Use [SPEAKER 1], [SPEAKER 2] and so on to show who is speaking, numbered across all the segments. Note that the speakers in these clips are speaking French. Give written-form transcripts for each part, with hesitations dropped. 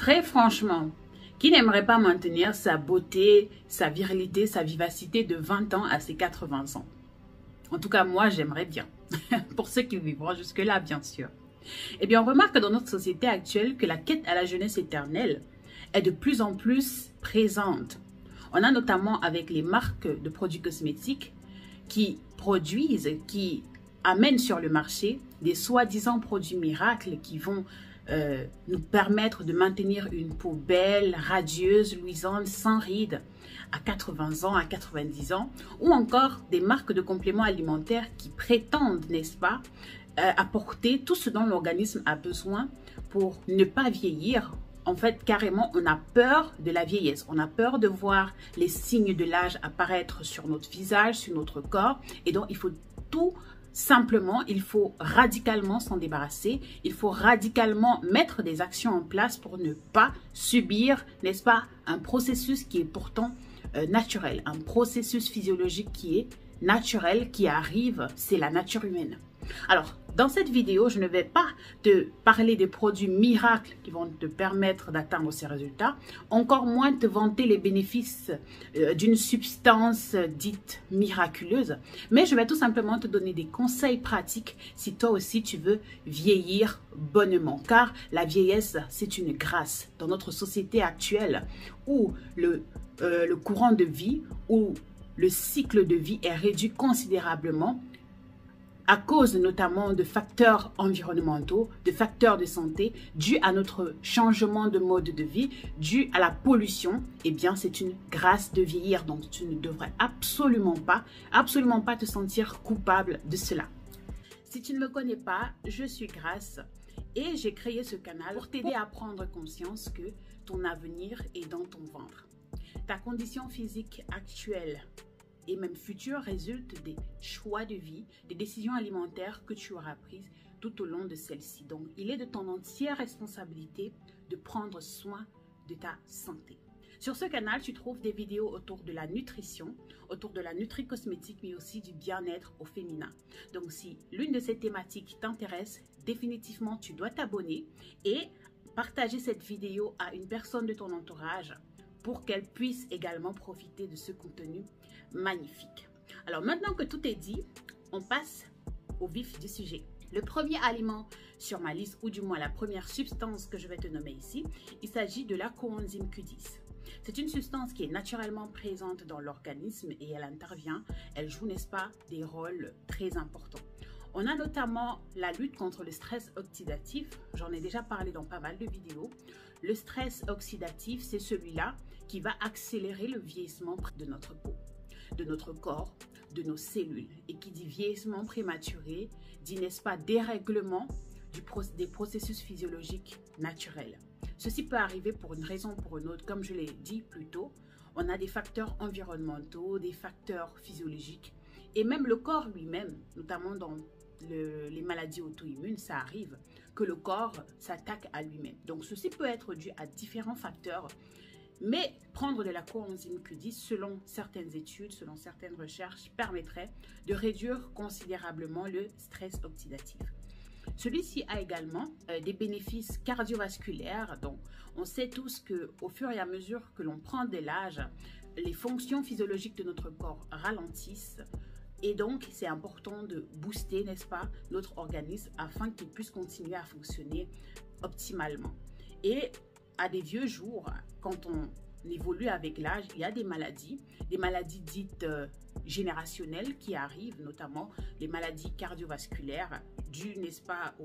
[SPEAKER 1] Très franchement, qui n'aimerait pas maintenir sa beauté, sa virilité, sa vivacité de 20 ans à ses 80 ans? En tout cas, moi, j'aimerais bien. Pour ceux qui vivront jusque-là, bien sûr. Eh bien, on remarque dans notre société actuelle que la quête à la jeunesse éternelle est de plus en plus présente. On a notamment avec les marques de produits cosmétiques qui produisent, qui amènent sur le marché des soi-disant produits miracles qui vont nous permettre de maintenir une peau belle, radieuse, luisante, sans rides à 80 ans, à 90 ans, ou encore des marques de compléments alimentaires qui prétendent, n'est-ce pas, apporter tout ce dont l'organisme a besoin pour ne pas vieillir. En fait, carrément, on a peur de la vieillesse. On a peur de voir les signes de l'âge apparaître sur notre visage, sur notre corps. Et donc, il faut tout simplement, il faut radicalement s'en débarrasser. Il faut radicalement mettre des actions en place pour ne pas subir, n'est-ce pas, un processus qui est pourtant naturel. Un processus physiologique qui est naturel, qui arrive, c'est la nature humaine. Alors, dans cette vidéo, je ne vais pas te parler des produits miracles qui vont te permettre d'atteindre ces résultats, encore moins te vanter les bénéfices d'une substance dite miraculeuse, mais je vais tout simplement te donner des conseils pratiques si toi aussi tu veux vieillir bonnement, car la vieillesse, c'est une grâce dans notre société actuelle où le courant de vie, où le cycle de vie est réduit considérablement à cause notamment de facteurs environnementaux, de facteurs de santé, dus à notre changement de mode de vie, dû à la pollution. Eh bien, c'est une grâce de vieillir, donc tu ne devrais absolument pas te sentir coupable de cela. Si tu ne me connais pas, je suis Grace et j'ai créé ce canal pour t'aider à prendre conscience que ton avenir est dans ton ventre. Ta condition physique actuelle et même futur résulte des choix de vie, des décisions alimentaires que tu auras prises tout au long de celle-ci. Donc, il est de ton entière responsabilité de prendre soin de ta santé. Sur ce canal, tu trouves des vidéos autour de la nutrition, autour de la nutri-cosmétique, mais aussi du bien-être au féminin. Donc, si l'une de ces thématiques t'intéresse, définitivement, tu dois t'abonner et partager cette vidéo à une personne de ton entourage pour qu'elle puisse également profiter de ce contenu magnifique. Alors maintenant que tout est dit, on passe au vif du sujet. Le premier aliment sur ma liste, ou du moins la première substance que je vais te nommer ici, il s'agit de la coenzyme Q10. C'est une substance qui est naturellement présente dans l'organisme et elle intervient, elle joue, n'est-ce pas, des rôles très importants. On a notamment la lutte contre le stress oxydatif, j'en ai déjà parlé dans pas mal de vidéos. Le stress oxydatif, c'est celui-là qui va accélérer le vieillissement de notre peau, de notre corps, de nos cellules. Et qui dit vieillissement prématuré, dit, n'est-ce pas, dérèglement des processus physiologiques naturels. Ceci peut arriver pour une raison ou pour une autre, comme je l'ai dit plus tôt. On a des facteurs environnementaux, des facteurs physiologiques et même le corps lui-même, notamment dans les maladies auto-immunes, ça arrive que le corps s'attaque à lui-même. Donc, ceci peut être dû à différents facteurs. Mais prendre de la coenzyme Q10, selon certaines études, selon certaines recherches, permettrait de réduire considérablement le stress oxydatif. Celui-ci a également des bénéfices cardiovasculaires. Donc, on sait tous qu'au fur et à mesure que l'on prend de l'âge, les fonctions physiologiques de notre corps ralentissent. Et donc, c'est important de booster, n'est-ce pas, notre organisme afin qu'il puisse continuer à fonctionner optimalement. Et à des vieux jours, quand on évolue avec l'âge, il y a des maladies dites générationnelles qui arrivent, notamment les maladies cardiovasculaires dues, n'est-ce pas,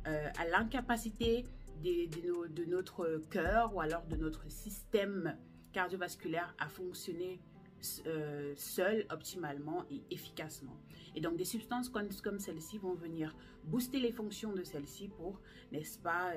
[SPEAKER 1] à l'incapacité de notre cœur ou alors de notre système cardiovasculaire à fonctionner seul, optimalement et efficacement. Et donc des substances comme celle-ci vont venir booster les fonctions de celle-ci pour, n'est-ce pas,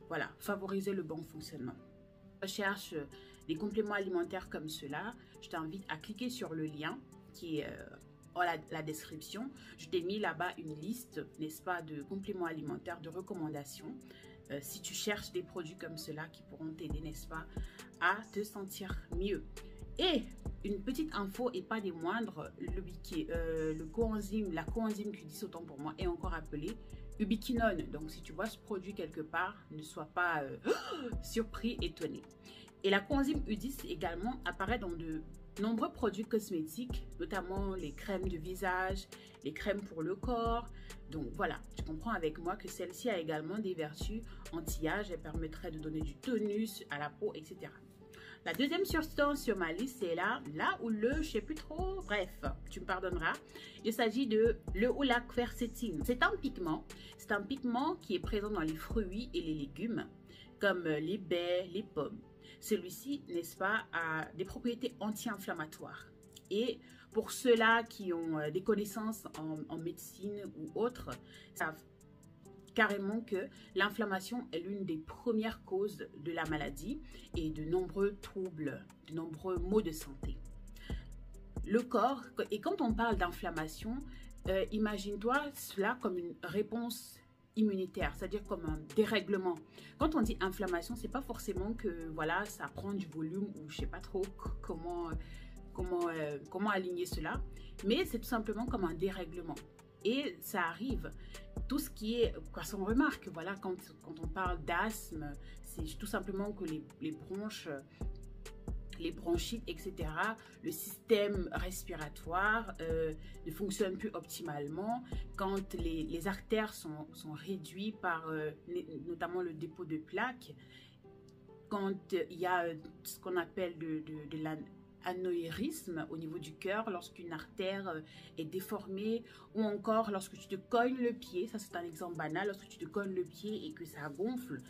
[SPEAKER 1] voilà, favoriser le bon fonctionnement. Recherche des compléments alimentaires comme cela, je t'invite à cliquer sur le lien qui est dans la description. Je t'ai mis là-bas une liste, n'est-ce pas, de compléments alimentaires, de recommandations. Si tu cherches des produits comme cela qui pourront t'aider, n'est-ce pas, à te sentir mieux. Et une petite info et pas des moindres, la coenzyme Q10 autant pour moi est encore appelé ubiquinone. Donc si tu vois ce produit quelque part, ne sois pas surpris, étonné. Et la coenzyme U10 également apparaît dans de nombreux produits cosmétiques, notamment les crèmes de visage, les crèmes pour le corps. Donc voilà, tu comprends avec moi que celle-ci a également des vertus anti-âge. Elle permettrait de donner du tonus à la peau, etc. La deuxième substance sur ma liste, c'est là où je sais plus trop, bref, tu me pardonneras. Il s'agit de la quercétine. C'est un pigment qui est présent dans les fruits et les légumes, comme les baies, les pommes. Celui-ci, n'est-ce pas, a des propriétés anti-inflammatoires. Et pour ceux-là qui ont des connaissances en médecine ou autres, savent carrément que l'inflammation est l'une des premières causes de la maladie et de nombreux troubles, de nombreux maux de santé. Le corps, et quand on parle d'inflammation, imagine-toi cela comme une réponse immunitaire, c'est-à-dire comme un dérèglement. Quand on dit inflammation, c'est pas forcément que voilà, ça prend du volume ou je sais pas trop comment aligner cela, mais c'est tout simplement comme un dérèglement. Et ça arrive, tout ce qui est, parce qu'on remarque, voilà, quand on parle d'asthme, c'est tout simplement que les bronches, les bronchites, etc., le système respiratoire ne fonctionne plus optimalement. Quand les artères sont réduites par notamment le dépôt de plaques, quand il y a ce qu'on appelle de l'anévrisme au niveau du cœur, lorsqu'une artère est déformée, ou encore lorsque tu te cognes le pied, ça c'est un exemple banal, lorsque tu te cognes le pied et que ça gonfle.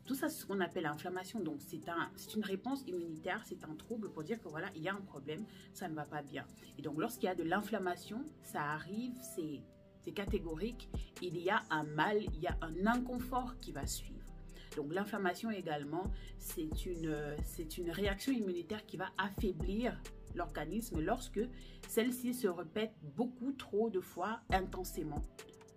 [SPEAKER 1] Tout ça, c'est ce qu'on appelle l'inflammation. Donc, c'est une réponse immunitaire, c'est un trouble pour dire que voilà, il y a un problème, ça ne va pas bien. Et donc, lorsqu'il y a de l'inflammation, ça arrive, c'est catégorique, il y a un mal, il y a un inconfort qui va suivre. Donc, l'inflammation également, c'est une réaction immunitaire qui va affaiblir l'organisme lorsque celle-ci se répète beaucoup trop de fois intensément.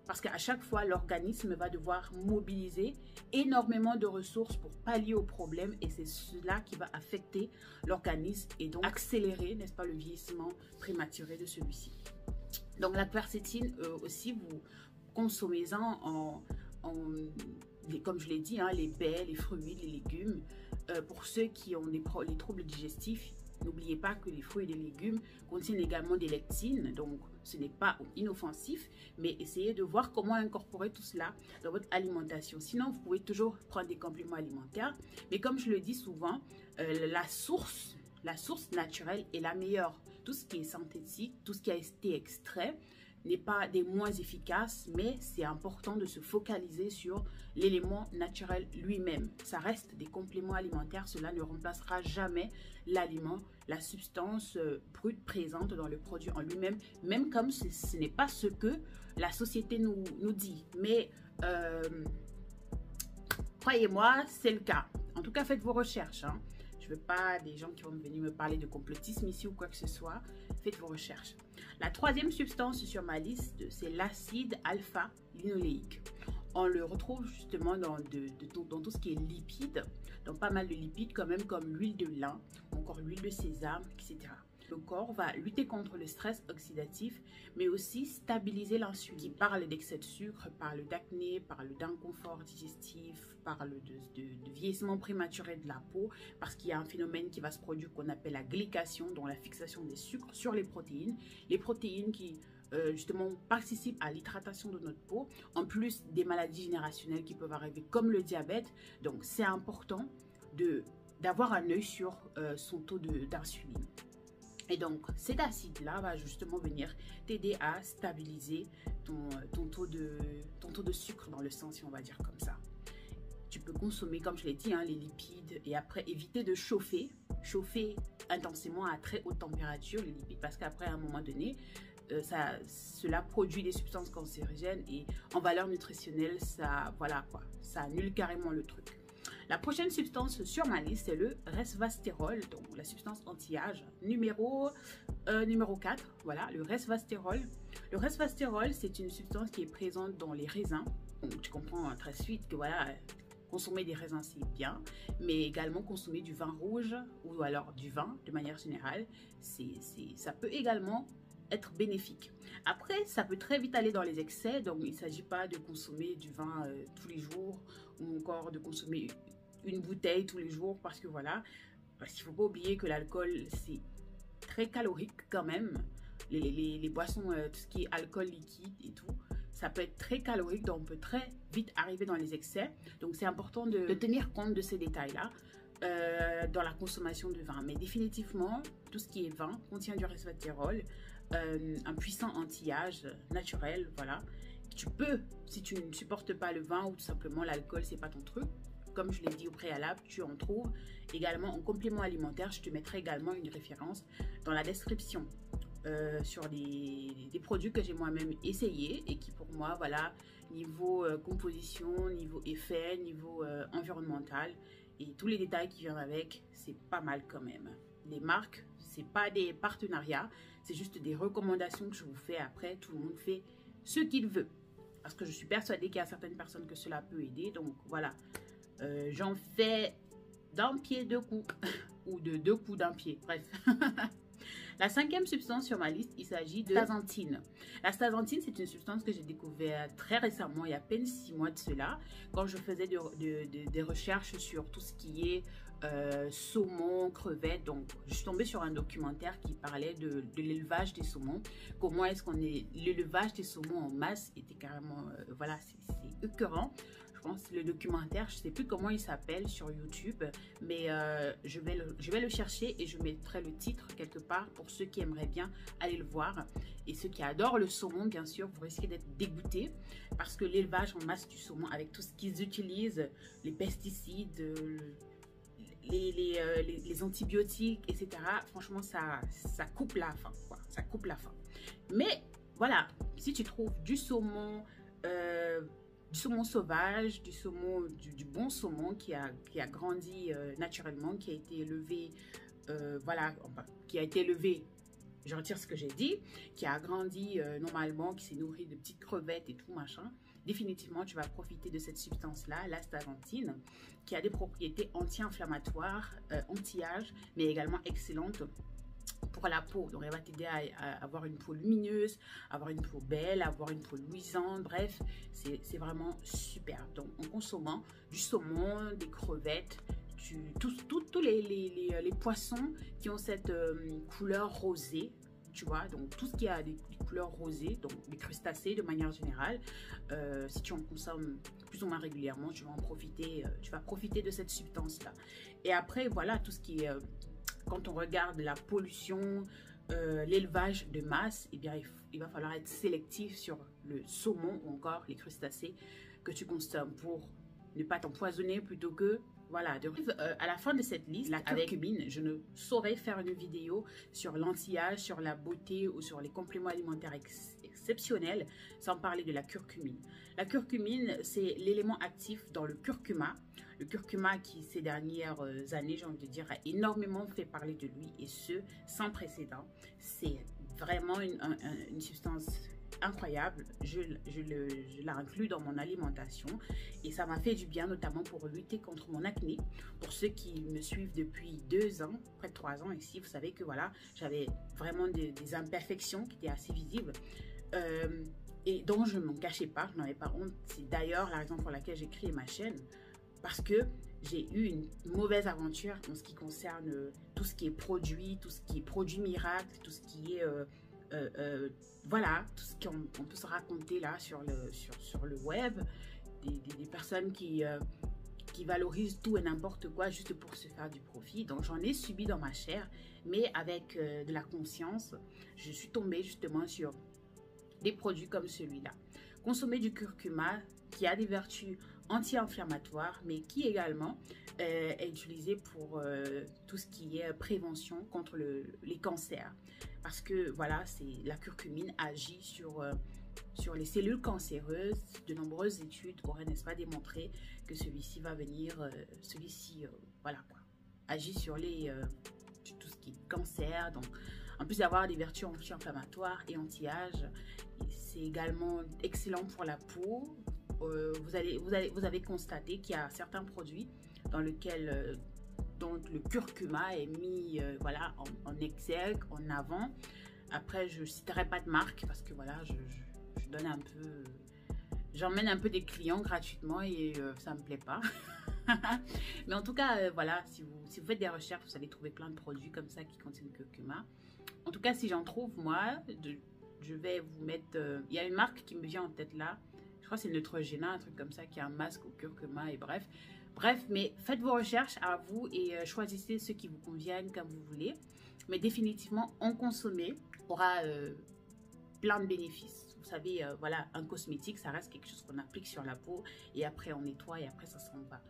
[SPEAKER 1] Parce qu'à chaque fois, l'organisme va devoir mobiliser énormément de ressources pour pallier au problème et c'est cela qui va affecter l'organisme et donc accélérer, n'est-ce pas, le vieillissement prématuré de celui-ci. Donc la quercétine aussi, vous consommez-en comme je l'ai dit, hein, les baies, les fruits, les légumes. Pour ceux qui ont les troubles digestifs, n'oubliez pas que les fruits et les légumes contiennent également des lectines, donc ce n'est pas inoffensif, mais essayez de voir comment incorporer tout cela dans votre alimentation. Sinon, vous pouvez toujours prendre des compléments alimentaires, mais comme je le dis souvent, la source naturelle est la meilleure. Tout ce qui est synthétique, tout ce qui a été extrait, n'est pas des moins efficaces, mais c'est important de se focaliser sur l'élément naturel lui-même. Ça reste des compléments alimentaires, cela ne remplacera jamais l'aliment, la substance brute présente dans le produit en lui-même, même comme ce n'est pas ce que la société nous dit. Mais croyez-moi, c'est le cas. En tout cas, faites vos recherches, hein. Je ne veux pas des gens qui vont venir me parler de complotisme ici ou quoi que ce soit. Faites vos recherches. La troisième substance sur ma liste, c'est l'acide alpha-linoléique. On le retrouve justement dans tout ce qui est lipides, dans pas mal de lipides quand même comme l'huile de lin, encore l'huile de sésame, etc. Le corps va lutter contre le stress oxydatif, mais aussi stabiliser l'insuline. Qui parle d'excès de sucre, parle d'acné, parle d'inconfort digestif, parle de vieillissement prématuré de la peau, parce qu'il y a un phénomène qui va se produire qu'on appelle la glycation, donc la fixation des sucres sur les protéines. Les protéines qui justement participent à l'hydratation de notre peau, en plus des maladies générationnelles qui peuvent arriver comme le diabète. Donc c'est important d'avoir un œil sur son taux d'insuline. Et donc, cet acide-là va justement venir t'aider à stabiliser ton taux de sucre dans le sang, si on va dire comme ça. Tu peux consommer, comme je l'ai dit, hein, les lipides et après éviter de chauffer intensément à très haute température les lipides parce qu'après, à un moment donné, cela produit des substances cancérigènes et en valeur nutritionnelle, voilà quoi, ça annule carrément le truc. La prochaine substance sur ma liste, c'est le resveratrol, donc la substance anti-âge numéro 4, voilà, le resveratrol. Le resveratrol, c'est une substance qui est présente dans les raisins. Donc, tu comprends très vite que voilà, consommer des raisins, c'est bien, mais également consommer du vin rouge ou alors du vin de manière générale, ça peut également être bénéfique. Après, ça peut très vite aller dans les excès, donc il ne s'agit pas de consommer du vin tous les jours ou encore de consommer une bouteille tous les jours parce que voilà, parce qu'il ne faut pas oublier que l'alcool, c'est très calorique quand même. Les boissons, tout ce qui est alcool liquide et tout, ça peut être très calorique, donc on peut très vite arriver dans les excès. Donc c'est important de tenir compte de ces détails-là dans la consommation de vin. Mais définitivement, tout ce qui est vin contient du resveratrol, un puissant anti-âge naturel, voilà. Tu peux, si tu ne supportes pas le vin ou tout simplement l'alcool, c'est pas ton truc, comme je l'ai dit au préalable, tu en trouves également en complément alimentaire. Je te mettrai également une référence dans la description sur des produits que j'ai moi-même essayé et qui pour moi, voilà, niveau composition, niveau effet, niveau environnemental et tous les détails qui viennent avec, c'est pas mal quand même. Les marques, c'est pas des partenariats, c'est juste des recommandations que je vous fais. Après, tout le monde fait ce qu'il veut. Parce que je suis persuadée qu'il y a certaines personnes que cela peut aider. Donc voilà, j'en fais d'un pied deux coups ou de deux coups d'un pied, bref. La cinquième substance sur ma liste, il s'agit de l'astaxanthine. L'astaxanthine, c'est une substance que j'ai découvert très récemment, il y a à peine 6 mois de cela, quand je faisais des recherches sur tout ce qui est saumon, crevettes. Donc, je suis tombée sur un documentaire qui parlait de l'élevage des saumons. Comment est-ce qu'on est... L'élevage des saumons en masse était carrément... voilà, c'est écœurant. Je pense le documentaire, je ne sais plus comment il s'appelle sur YouTube, mais je vais le chercher et je mettrai le titre quelque part pour ceux qui aimeraient bien aller le voir. Et ceux qui adorent le saumon, bien sûr, vous risquez d'être dégoûtés parce que l'élevage en masse du saumon, avec tout ce qu'ils utilisent, les pesticides, les antibiotiques, etc., franchement, ça coupe la faim, quoi. Ça coupe la faim. Mais voilà, si tu trouves du saumon sauvage, du bon saumon qui a grandi naturellement, qui a été élevé, voilà, qui a été élevé, je retire ce que j'ai dit, qui a grandi normalement, qui s'est nourri de petites crevettes et tout machin, définitivement tu vas profiter de cette substance-là, l'astaxanthine, qui a des propriétés anti-inflammatoires, anti-âge, mais également excellentes pour la peau. Donc elle va t'aider à avoir une peau lumineuse, avoir une peau belle, avoir une peau luisante. Bref, c'est vraiment super. Donc en consommant du saumon, des crevettes, tous les poissons qui ont cette couleur rosée, tu vois, donc tout ce qui a des couleurs rosées, donc les crustacés de manière générale, si tu en consommes plus ou moins régulièrement, tu vas en profiter, tu vas profiter de cette substance là. Et après voilà, tout ce qui est quand on regarde la pollution, l'élevage de masse, eh bien, il va falloir être sélectif sur le saumon ou encore les crustacés que tu consommes pour ne pas t'empoisonner plutôt que... Voilà, à la fin de cette liste, la curcumine, je ne saurais faire une vidéo sur l'anti-âge, sur la beauté ou sur les compléments alimentaires exceptionnels sans parler de la curcumine. La curcumine, c'est l'élément actif dans le curcuma. Le curcuma qui, ces dernières années, j'ai envie de dire, a énormément fait parler de lui et ce, sans précédent. C'est vraiment une substance incroyable, je la inclus dans mon alimentation et ça m'a fait du bien, notamment pour lutter contre mon acné. Pour ceux qui me suivent depuis 2 ans, près de 3 ans ici, vous savez que voilà, j'avais vraiment des imperfections qui étaient assez visibles et dont je ne m'en cachais pas, je n'en avais pas honte. C'est d'ailleurs la raison pour laquelle j'ai créé ma chaîne, parce que j'ai eu une mauvaise aventure en ce qui concerne tout ce qui est produit, tout ce qui est produit miracle, tout ce qui est voilà, tout ce qu'on peut se raconter là sur le web, des personnes qui valorisent tout et n'importe quoi juste pour se faire du profit. Donc j'en ai subi dans ma chair, mais avec de la conscience, je suis tombée justement sur des produits comme celui-là. Consommer du curcuma qui a des vertus anti-inflammatoires, mais qui également est utilisé pour tout ce qui est prévention contre les cancers. Parce que voilà, la curcumine agit sur les cellules cancéreuses. De nombreuses études auraient, n'est-ce pas, démontré que celui-ci va venir, voilà quoi, agit sur tout ce qui est cancer. Donc, en plus d'avoir des vertus anti-inflammatoires et anti-âge, c'est également excellent pour la peau, vous avez constaté qu'il y a certains produits dans lesquels donc le curcuma est mis voilà, en exergue, en avant. Après, je ne citerai pas de marque parce que voilà, je donne un peu... J'emmène un peu des clients gratuitement et ça ne me plaît pas. Mais en tout cas, voilà, si vous faites des recherches, vous allez trouver plein de produits comme ça qui contiennent curcuma. En tout cas, si j'en trouve, moi, je vais vous mettre... Il y a une marque qui me vient en tête là. Je crois que c'est Neutrogena, un truc comme ça, qui a un masque au curcuma et bref. Bref, mais faites vos recherches à vous et choisissez ceux qui vous conviennent comme vous voulez. Mais définitivement, en consommer aura plein de bénéfices. Vous savez, voilà, un cosmétique, ça reste quelque chose qu'on applique sur la peau et après on nettoie et après ça s'en va.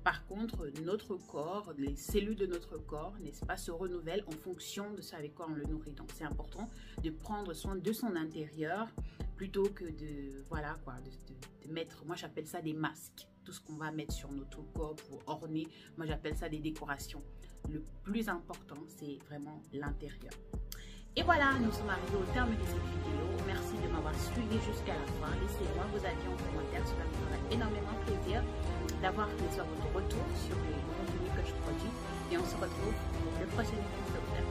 [SPEAKER 1] Par contre, notre corps, les cellules de notre corps, n'est-ce pas, se renouvellent en fonction de ce avec quoi on le nourrit. Donc, c'est important de prendre soin de son intérieur plutôt que de, voilà quoi, de mettre, moi j'appelle ça des masques. Tout ce qu'on va mettre sur notre corps pour orner, moi j'appelle ça des décorations. Le plus important, c'est vraiment l'intérieur. Et voilà, nous sommes arrivés au terme de cette vidéo. Merci de m'avoir suivi jusqu'à la fin. Laissez-moi vos avis en commentaire, cela me fera énormément plaisir d'avoir votre retour sur les contenus que je produis. Et on se retrouve pour le prochain épisode.